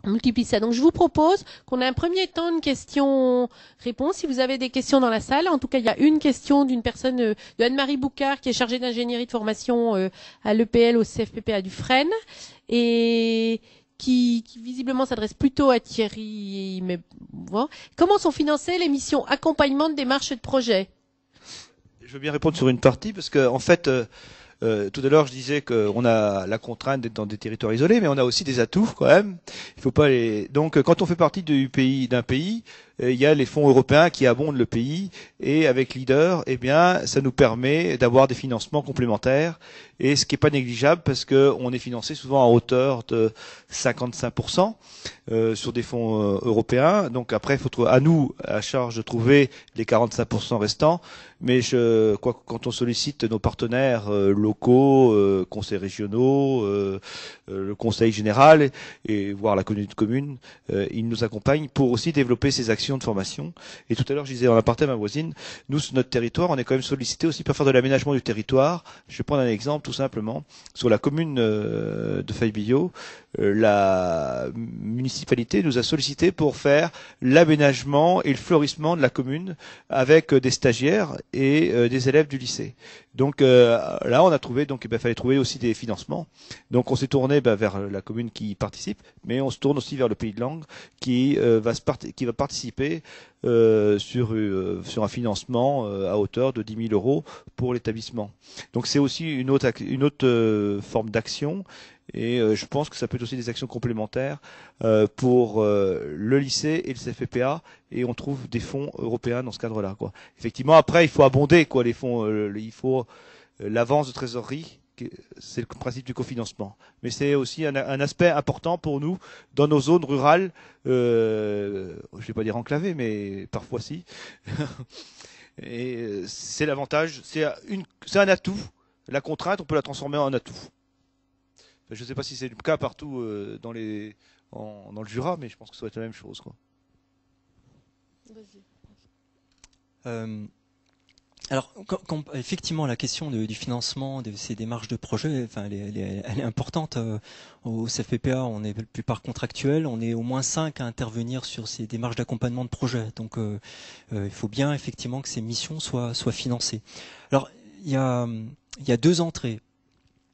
multiplie ça. Donc je vous propose qu'on ait un premier temps de questions-réponses. Si vous avez des questions dans la salle, en tout cas il y a une question d'une personne, de Anne-Marie Boucard, qui est chargée d'ingénierie de formation à l'EPL au CFPPA du Fresnes, et qui visiblement s'adresse plutôt à Thierry. Mais bon. Comment sont financées les missions accompagnement de démarches de projet? Je veux bien répondre sur une partie parce que en fait, tout à l'heure je disais qu'on a la contrainte d'être dans des territoires isolés, mais on a aussi des atouts quand même. Il faut pas les. Donc quand on fait partie d'un pays, il y a les fonds européens qui abondent le pays et avec Leader, eh bien, ça nous permet d'avoir des financements complémentaires et ce qui est pas négligeable parce que on est financé souvent à hauteur de 55% sur des fonds européens. Donc après, il faut à nous à charge de trouver les 45% restants. Mais quand on sollicite nos partenaires locaux, conseils régionaux, le conseil général et voire la communauté de communes, ils nous accompagnent pour aussi développer ces actions de formation. Et tout à l'heure, je disais en aparté à ma voisine, nous, sur notre territoire, on est quand même sollicité aussi pour faire de l'aménagement du territoire. Je vais prendre un exemple tout simplement. Sur la commune de Faye-Billot, la municipalité nous a sollicité pour faire l'aménagement et le fleurissement de la commune avec des stagiaires et des élèves du lycée. Donc là, on a trouvé, donc il fallait trouver aussi des financements. Donc on s'est tourné vers la commune qui participe, mais on se tourne aussi vers le Pays de Langres qui va participer sur un financement à hauteur de 10 000 euros pour l'établissement. Donc c'est aussi une autre forme d'action. Et je pense que ça peut être aussi des actions complémentaires pour le lycée et le CFPPA, et on trouve des fonds européens dans ce cadre-là, quoi. Effectivement, après, il faut abonder, quoi, les fonds. Il faut l'avance de trésorerie, c'est le principe du cofinancement. Mais c'est aussi un aspect important pour nous dans nos zones rurales. Je vais pas dire enclavées, mais parfois si. Et c'est l'avantage, c'est un atout. La contrainte, on peut la transformer en atout. Je ne sais pas si c'est le cas partout dans le Jura, mais je pense que ça va être la même chose, quoi. Alors, effectivement, la question du financement de ces démarches de projet, enfin, elle est importante. Au CFPPA, on est la plupart contractuels, on est au moins 5 à intervenir sur ces démarches d'accompagnement de projet. Donc, il faut bien effectivement que ces missions soient financées. Alors, il y a deux entrées.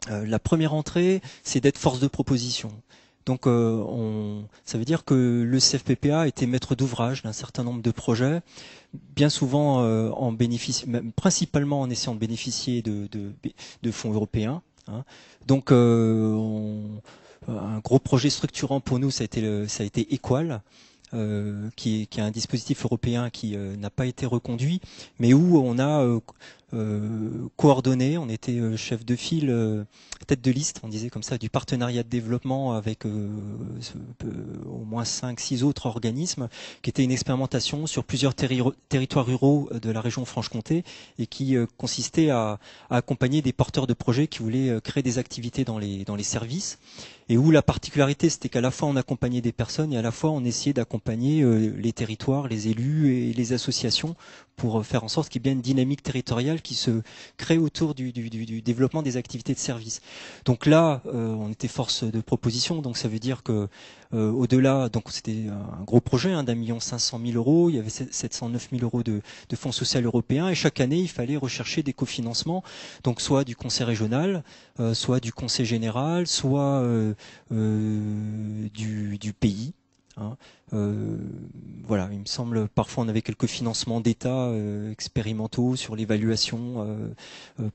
La première entrée, c'est d'être force de proposition. Donc, ça veut dire que le CFPPA était maître d'ouvrage d'un certain nombre de projets, bien souvent principalement en essayant de bénéficier de fonds européens. Hein. Donc, un gros projet structurant pour nous, ça a été Equal. Qui est un dispositif européen qui n'a pas été reconduit, mais où on a coordonné, on était chef de file, tête de liste, on disait comme ça, du partenariat de développement avec au moins 5-6 autres organismes, qui était une expérimentation sur plusieurs territoires ruraux de la région Franche-Comté et qui consistait à accompagner des porteurs de projets qui voulaient créer des activités dans les services. Et où la particularité, c'était qu'à la fois on accompagnait des personnes et à la fois on essayait d'accompagner les territoires, les élus et les associations pour faire en sorte qu'il y ait bien une dynamique territoriale qui se crée autour du développement des activités de service. Donc là, on était force de proposition, donc ça veut dire que au-delà, donc c'était un gros projet d'1,5 million €, il y avait 709 000 € de fonds social européens et chaque année il fallait rechercher des cofinancements, donc soit du conseil régional, soit du conseil général, soit du pays. Hein. Voilà, il me semble parfois on avait quelques financements d'État expérimentaux sur l'évaluation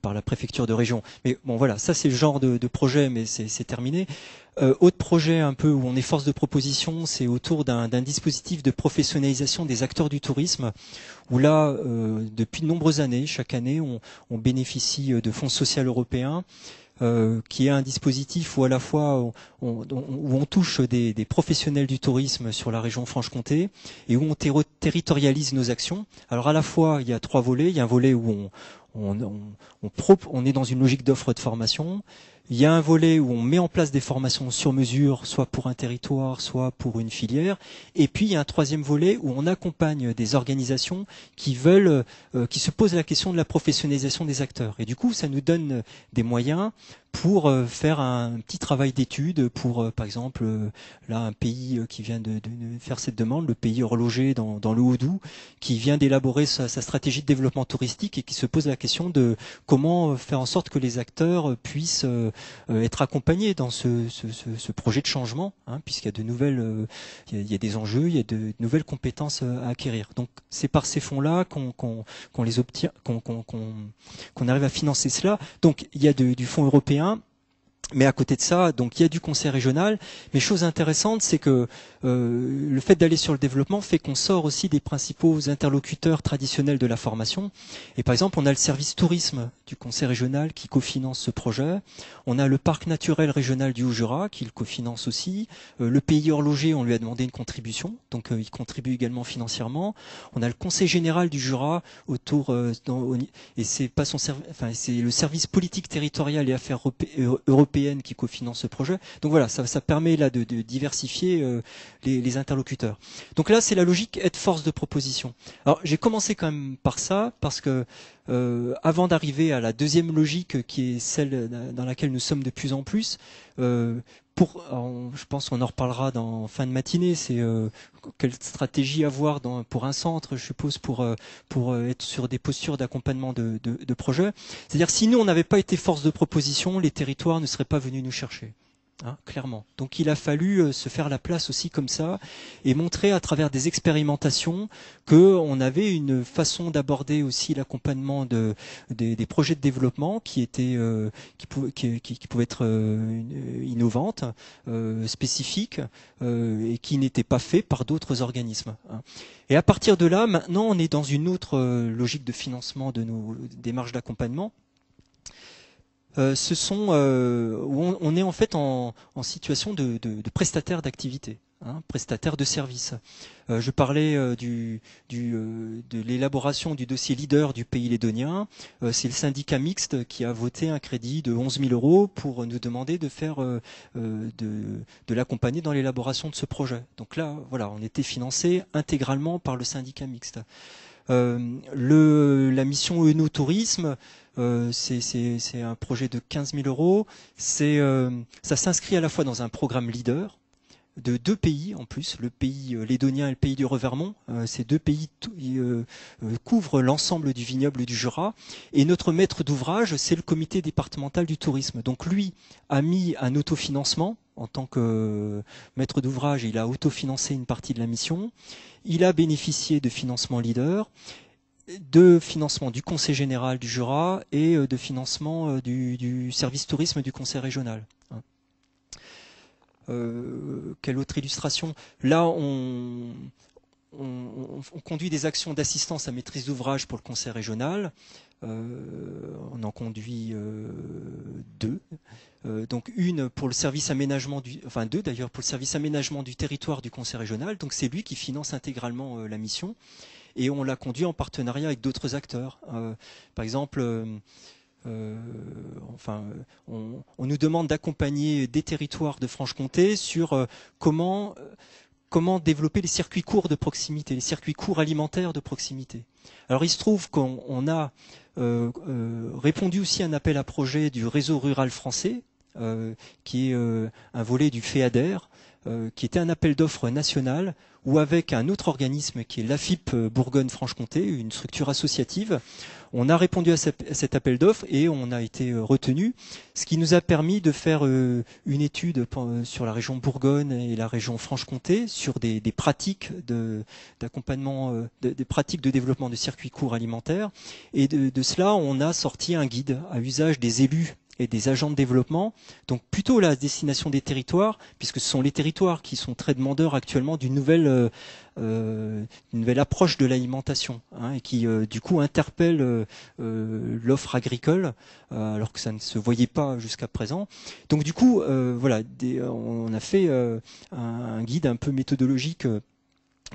par la préfecture de région. Mais bon voilà, ça c'est le genre de projet, mais c'est terminé. Autre projet un peu où on est force de proposition, c'est autour d'un dispositif de professionnalisation des acteurs du tourisme, où là, depuis de nombreuses années, chaque année, on bénéficie de fonds sociaux européens, qui est un dispositif où à la fois où on touche des professionnels du tourisme sur la région Franche-Comté et où on territorialise nos actions. Alors à la fois, il y a 3 volets. Il y a un volet où on est dans une logique d'offre de formation. Il y a un volet où on met en place des formations sur mesure, soit pour un territoire, soit pour une filière. Et puis il y a un troisième volet où on accompagne des organisations qui veulent, qui se posent la question de la professionnalisation des acteurs. Et du coup, ça nous donne des moyens pour faire un petit travail d'étude pour, par exemple, là, un pays qui vient de faire cette demande, le pays horloger dans le Haut-Doubs, qui vient d'élaborer sa stratégie de développement touristique et qui se pose la question de comment faire en sorte que les acteurs puissent être accompagnés dans ce projet de changement, hein, puisqu'il y a de nouvelles, il y a des enjeux, il y a de nouvelles compétences à acquérir. Donc, c'est par ces fonds-là qu'on les obtient, qu'on arrive à financer cela. Donc, il y a du fonds européen. Mais à côté de ça, donc il y a du conseil régional. Mais chose intéressante, c'est que le fait d'aller sur le développement fait qu'on sort aussi des principaux interlocuteurs traditionnels de la formation. Et par exemple, on a le service tourisme du conseil régional qui cofinance ce projet. On a le parc naturel régional du Haut-Jura qui le cofinance aussi. Le pays horloger, on lui a demandé une contribution, donc il contribue également financièrement. On a le conseil général du Jura autour et c'est pas son enfin c'est le service politique territorial et affaires européennes qui cofinance ce projet. Donc voilà, ça permet là de diversifier les interlocuteurs. Donc là, c'est la logique être force de proposition. Alors j'ai commencé quand même par ça parce que avant d'arriver à la deuxième logique qui est celle dans laquelle nous sommes de plus en plus, je pense qu'on en reparlera en fin de matinée, c'est quelle stratégie avoir pour un centre, je suppose, pour être sur des postures d'accompagnement de projets. C'est-à-dire si nous, on n'avait pas été force de proposition, les territoires ne seraient pas venus nous chercher. Hein, clairement. Donc il a fallu se faire la place aussi comme ça et montrer à travers des expérimentations qu'on avait une façon d'aborder aussi l'accompagnement des projets de développement qui pouvait être innovante, spécifique et qui n'était pas fait par d'autres organismes. Hein. Et à partir de là, maintenant, on est dans une autre logique de financement de nos démarches d'accompagnement. On est en fait en situation de prestataire d'activité, hein, prestataire de service. Je parlais de l'élaboration du dossier leader du pays lédonien. C'est le syndicat mixte qui a voté un crédit de 11 000 € pour nous demander de faire de l'accompagner dans l'élaboration de ce projet. Donc là, voilà, on était financé intégralement par le syndicat mixte. La mission Œnotourisme, c'est un projet de 15 000 €. Ça s'inscrit à la fois dans un programme leader de 2 pays en plus, le pays lédonien et le pays du Revermont. Ces 2 pays couvrent l'ensemble du vignoble du Jura. Et notre maître d'ouvrage, c'est le comité départemental du tourisme. Donc lui a mis un autofinancement. En tant que maître d'ouvrage, il a autofinancé une partie de la mission. Il a bénéficié de financement leader, de financement du Conseil général du Jura et de financement du service tourisme du Conseil régional. Quelle autre illustration? Là, on conduit des actions d'assistance à maîtrise d'ouvrage pour le Conseil régional. On en conduit 2. Donc une pour le service aménagement enfin 2 d'ailleurs pour le service aménagement du territoire du Conseil régional. Donc c'est lui qui finance intégralement la mission et on l'a conduit en partenariat avec d'autres acteurs. Par exemple, on nous demande d'accompagner des territoires de Franche-Comté sur comment développer les circuits courts de proximité, les circuits courts alimentaires de proximité. Alors il se trouve qu'on a répondu aussi à un appel à projet du réseau rural français, qui est un volet du FEADER, qui était un appel d'offres national, où avec un autre organisme qui est l'AFIP Bourgogne-Franche-Comté, une structure associative, on a répondu à cet appel d'offres et on a été retenu, ce qui nous a permis de faire une étude sur la région Bourgogne et la région Franche-Comté, sur des pratiques d'accompagnement, des pratiques de développement de circuits courts alimentaires. Et de cela, on a sorti un guide à usage des élus et des agents de développement, donc plutôt la destination des territoires, puisque ce sont les territoires qui sont très demandeurs actuellement d'une nouvelle approche de l'alimentation, hein, et qui du coup interpelle l'offre agricole, alors que ça ne se voyait pas jusqu'à présent. Donc du coup, voilà, on a fait un guide un peu méthodologique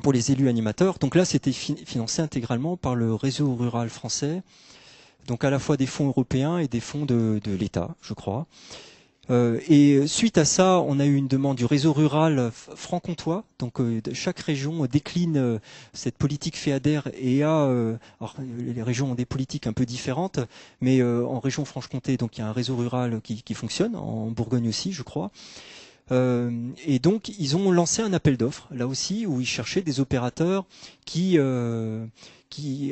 pour les élus animateurs. Donc là, c'était financé intégralement par le réseau rural français. Donc à la fois des fonds européens et des fonds de l'État, je crois. Et suite à ça, on a eu une demande du réseau rural franc-comtois. Donc chaque région décline cette politique FEADER et alors, les régions ont des politiques un peu différentes, mais en région Franche-Comté, donc il y a un réseau rural qui fonctionne, en Bourgogne aussi, je crois. Et donc ils ont lancé un appel d'offres, là aussi, où ils cherchaient des opérateurs qui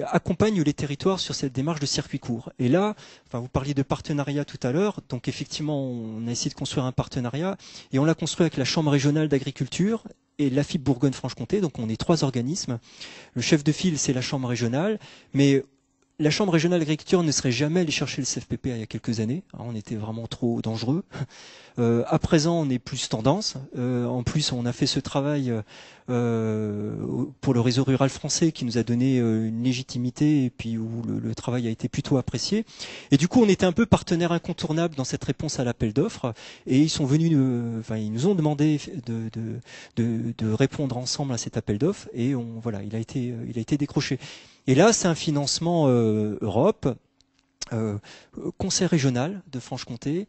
accompagnent les territoires sur cette démarche de circuit court. Et là, enfin, vous parliez de partenariat tout à l'heure, donc effectivement, on a essayé de construire un partenariat, et on l'a construit avec la Chambre régionale d'agriculture et l'AFIP Bourgogne-Franche-Comté, donc on est 3 organismes. Le chef de file, c'est la Chambre régionale, mais la Chambre régionale d'agriculture ne serait jamais allée chercher le CFPP il y a quelques années. On était vraiment trop dangereux. À présent, on est plus tendance. En plus, on a fait ce travail pour le réseau rural français qui nous a donné une légitimité et puis où le travail a été plutôt apprécié. Et du coup, on était un peu partenaire incontournable dans cette réponse à l'appel d'offres. Et ils sont venus, ils nous ont demandé de répondre ensemble à cet appel d'offres. Et voilà, il a été décroché. Et là, c'est un financement Europe, conseil régional de Franche-Comté.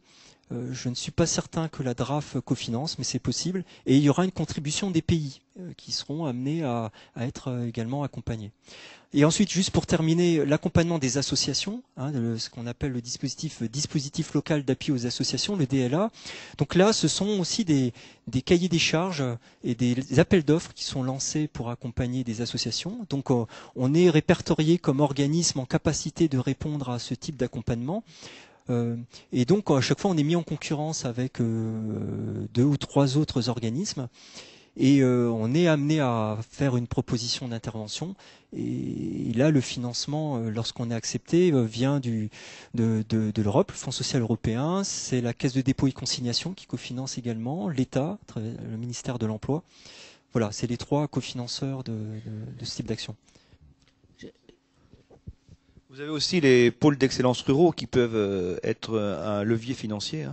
Je ne suis pas certain que la DRAF cofinance, mais c'est possible. Et il y aura une contribution des pays qui seront amenés à être également accompagnés. Et ensuite, juste pour terminer, l'accompagnement des associations, ce qu'on appelle le dispositif local d'appui aux associations, le DLA. Donc là, ce sont aussi des cahiers des charges et des appels d'offres qui sont lancés pour accompagner des associations. Donc on est répertorié comme organisme en capacité de répondre à ce type d'accompagnement. Et donc à chaque fois, on est mis en concurrence avec 2 ou 3 autres organismes. Et on est amené à faire une proposition d'intervention. Et là, le financement, lorsqu'on est accepté, vient de l'Europe, le Fonds social européen. C'est la Caisse de dépôt et consignation qui cofinance également, l'État, le ministère de l'Emploi. Voilà, c'est les 3 cofinanceurs de ce type d'action. Vous avez aussi les pôles d'excellence ruraux qui peuvent être un levier financier.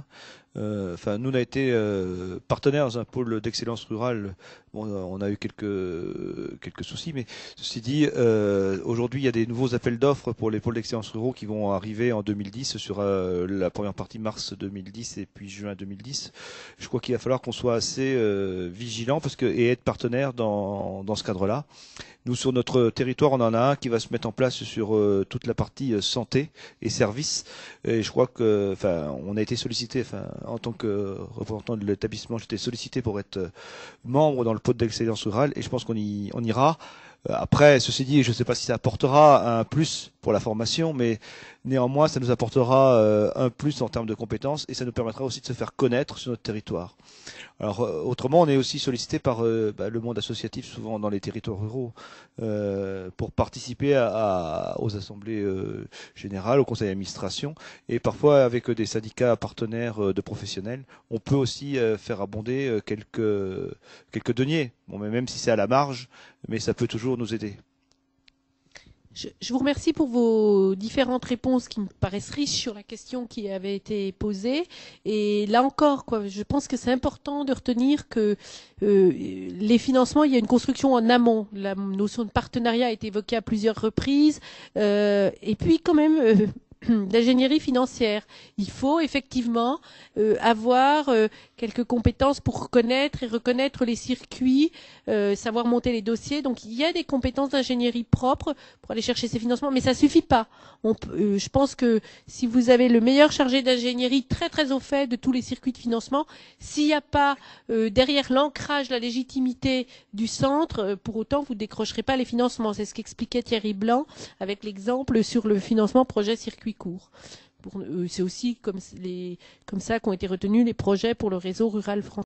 Enfin, nous on a été partenaires dans un pôle d'excellence rurale. Bon, on a eu quelques soucis, mais ceci dit, aujourd'hui il y a des nouveaux appels d'offres pour les pôles d'excellence ruraux qui vont arriver en 2010 sur la première partie mars 2010 et puis juin 2010. Je crois qu'il va falloir qu'on soit assez vigilant et être partenaire dans ce cadre-là. Nous, sur notre territoire, on en a un qui va se mettre en place sur toute la partie santé et services. Et je crois que, on a été sollicité, en tant que représentant de l'établissement, j'étais sollicité pour être membre dans le pôle d'excellence rurale, et je pense qu'on ira. Après, ceci dit, je ne sais pas si ça apportera un plus pour la formation, mais néanmoins, ça nous apportera un plus en termes de compétences, et ça nous permettra aussi de se faire connaître sur notre territoire. Alors, autrement, on est aussi sollicité par le monde associatif, souvent dans les territoires ruraux, pour participer aux assemblées générales, au conseil d'administration, et parfois avec des syndicats partenaires de professionnels, on peut aussi faire abonder quelques deniers. Bon, mais même si c'est à la marge, mais ça peut toujours nous aider. Je vous remercie pour vos différentes réponses qui me paraissent riches sur la question qui avait été posée. Et là encore, je pense que c'est important de retenir que les financements, il y a une construction en amont. La notion de partenariat a été évoquée à plusieurs reprises. Et puis quand même l'ingénierie financière. Il faut effectivement avoir quelques compétences pour connaître et reconnaître les circuits, savoir monter les dossiers. Donc il y a des compétences d'ingénierie propres pour aller chercher ces financements, mais ça suffit pas. Je pense que si vous avez le meilleur chargé d'ingénierie très très au fait de tous les circuits de financement, s'il n'y a pas derrière l'ancrage, la légitimité du centre, pour autant vous décrocherez pas les financements. C'est ce qu'expliquait Thierry Blanc avec l'exemple sur le financement projet circuit court. C'est aussi comme ça qu'ont été retenus les projets pour le réseau rural français.